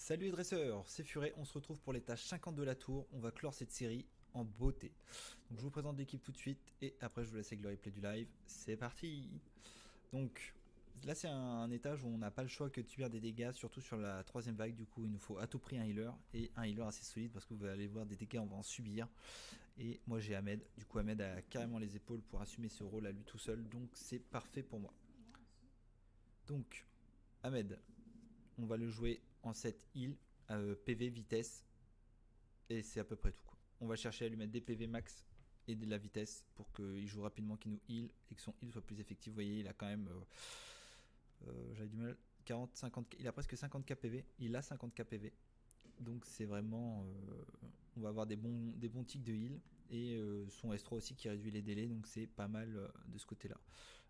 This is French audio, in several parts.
Salut les dresseurs, c'est Furet, on se retrouve pour les tâches 50 de la tour, on va clore cette série en beauté. Donc je vous présente l'équipe tout de suite et après je vous laisse avec le replay du live, c'est parti. Donc là c'est un étage où on n'a pas le choix que de subir des dégâts, surtout sur la troisième vague, du coup il nous faut à tout prix un healer, et un healer assez solide parce que vous allez voir des dégâts on va en subir. Et moi j'ai Ahmed, du coup Ahmed a carrément les épaules pour assumer ce rôle à lui tout seul, donc c'est parfait pour moi. Donc Ahmed, on va le jouer en 7 heal, PV, vitesse, et c'est à peu près tout, quoi. On va chercher à lui mettre des PV max et de la vitesse pour qu'il joue rapidement, qu'il nous heal et que son heal soit plus effectif. Vous voyez, il a quand même, j'avais du mal, 40, 50, il a presque 50k PV, il a 50k PV. Donc c'est vraiment, on va avoir des bons ticks de heal et son S3 aussi qui réduit les délais, donc c'est pas mal de ce côté-là.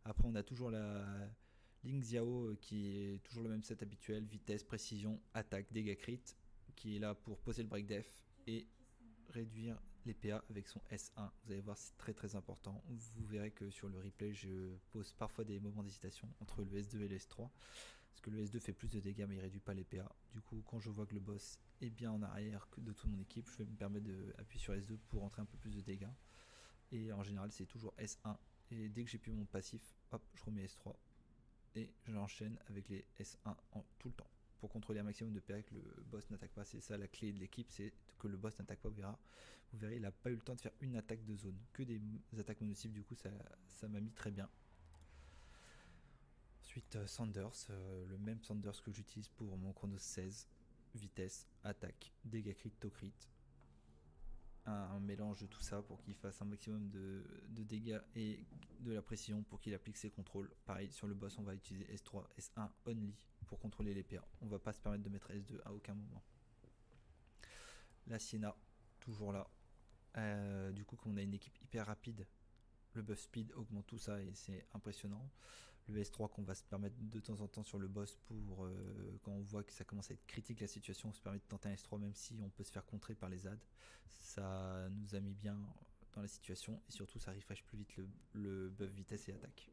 Après on a toujours la Ling Xiao qui est toujours le même set habituel, vitesse, précision, attaque, dégâts crit, qui est là pour poser le break def et réduire les PA avec son S1. Vous allez voir, c'est très très important. Vous verrez que sur le replay, je pose parfois des moments d'hésitation entre le S2 et le S3. Parce que le S2 fait plus de dégâts mais il réduit pas les PA. Du coup, quand je vois que le boss est bien en arrière que de toute mon équipe, je vais me permettre d'appuyer sur S2 pour rentrer un peu plus de dégâts. Et en général, c'est toujours S1. Et dès que j'ai plus mon passif, hop, je remets S3. Et j'enchaîne avec les S1 tout le temps. Pour contrôler un maximum de PA que le boss n'attaque pas. C'est ça la clé de l'équipe, c'est que le boss n'attaque pas. Vous verrez, il n'a pas eu le temps de faire une attaque de zone. Que des attaques mono-cibles, du coup, ça m'a mis très bien. Ensuite, Sanders, le même Sanders que j'utilise pour mon chrono 16. Vitesse, attaque, dégâts crit, to crit. Un mélange de tout ça pour qu'il fasse un maximum de dégâts et de la précision pour qu'il applique ses contrôles. Pareil, sur le boss, on va utiliser S3, S1 only pour contrôler les PA. On va pas se permettre de mettre S2 à aucun moment. La Sienna, toujours là. Du coup, comme on a une équipe hyper rapide, le buff speed augmente tout ça et c'est impressionnant. Le S3 qu'on va se permettre de temps en temps sur le boss pour quand on voit que ça commence à être critique la situation, on se permet de tenter un S3 même si on peut se faire contrer par les AD. Ça nous a mis bien dans la situation et surtout ça refresh plus vite le buff vitesse et attaque.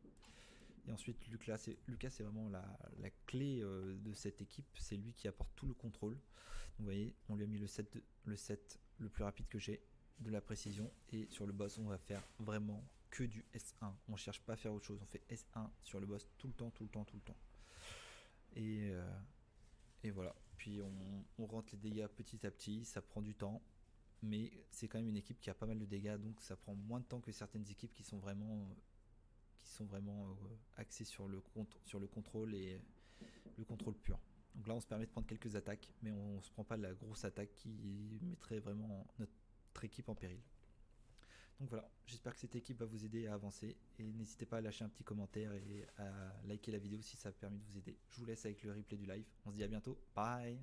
Et ensuite Lucas c'est vraiment la clé de cette équipe, c'est lui qui apporte tout le contrôle. Donc, vous voyez, on lui a mis le set le plus rapide que j'ai, de la précision, et sur le boss on va faire vraiment que du S1, on cherche pas à faire autre chose, on fait S1 sur le boss tout le temps. Et voilà, puis on rentre les dégâts petit à petit, ça prend du temps, mais c'est quand même une équipe qui a pas mal de dégâts, donc ça prend moins de temps que certaines équipes qui sont vraiment axées sur le contrôle et le contrôle pur. Donc là on se permet de prendre quelques attaques, mais on se prend pas de la grosse attaque qui mettrait vraiment notre équipe en péril. Donc voilà, j'espère que cette équipe va vous aider à avancer et n'hésitez pas à lâcher un petit commentaire et à liker la vidéo si ça a permis de vous aider. Je vous laisse avec le replay du live, on se dit à bientôt, bye.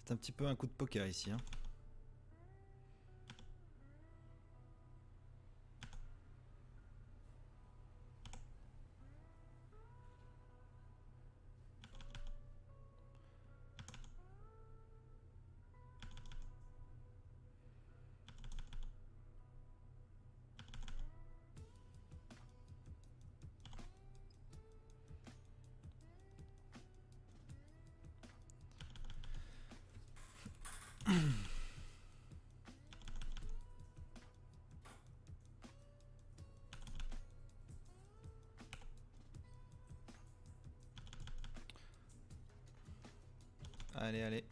C'est un petit peu un coup de poker ici. Hein. Allez, allez.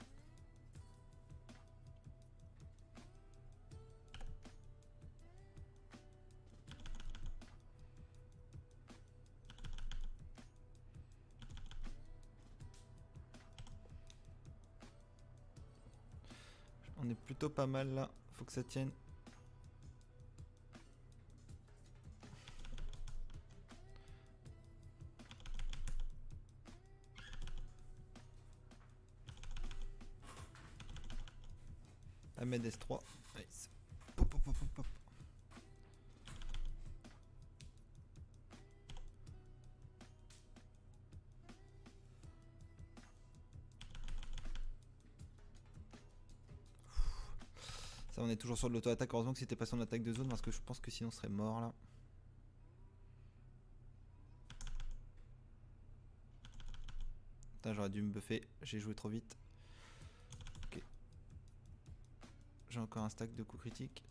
On est plutôt pas mal là. Faut que ça tienne. Ahmed S3. Nice. Pop, pop, pop, pop. Ça, on est toujours sur de l'auto-attaque. Heureusement que c'était pas son attaque de zone parce que je pense que sinon on serait mort là. Putain, j'aurais dû me buffer. J'ai joué trop vite. Ok. J'ai encore un stack de coups critiques.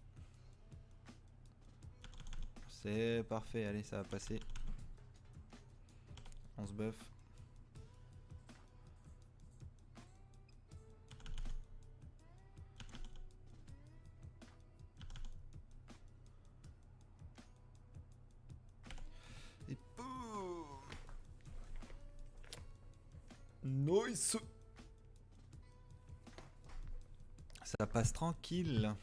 C'est parfait. Allez, ça va passer. On se buff. Et boum. Nice. Ça passe tranquille.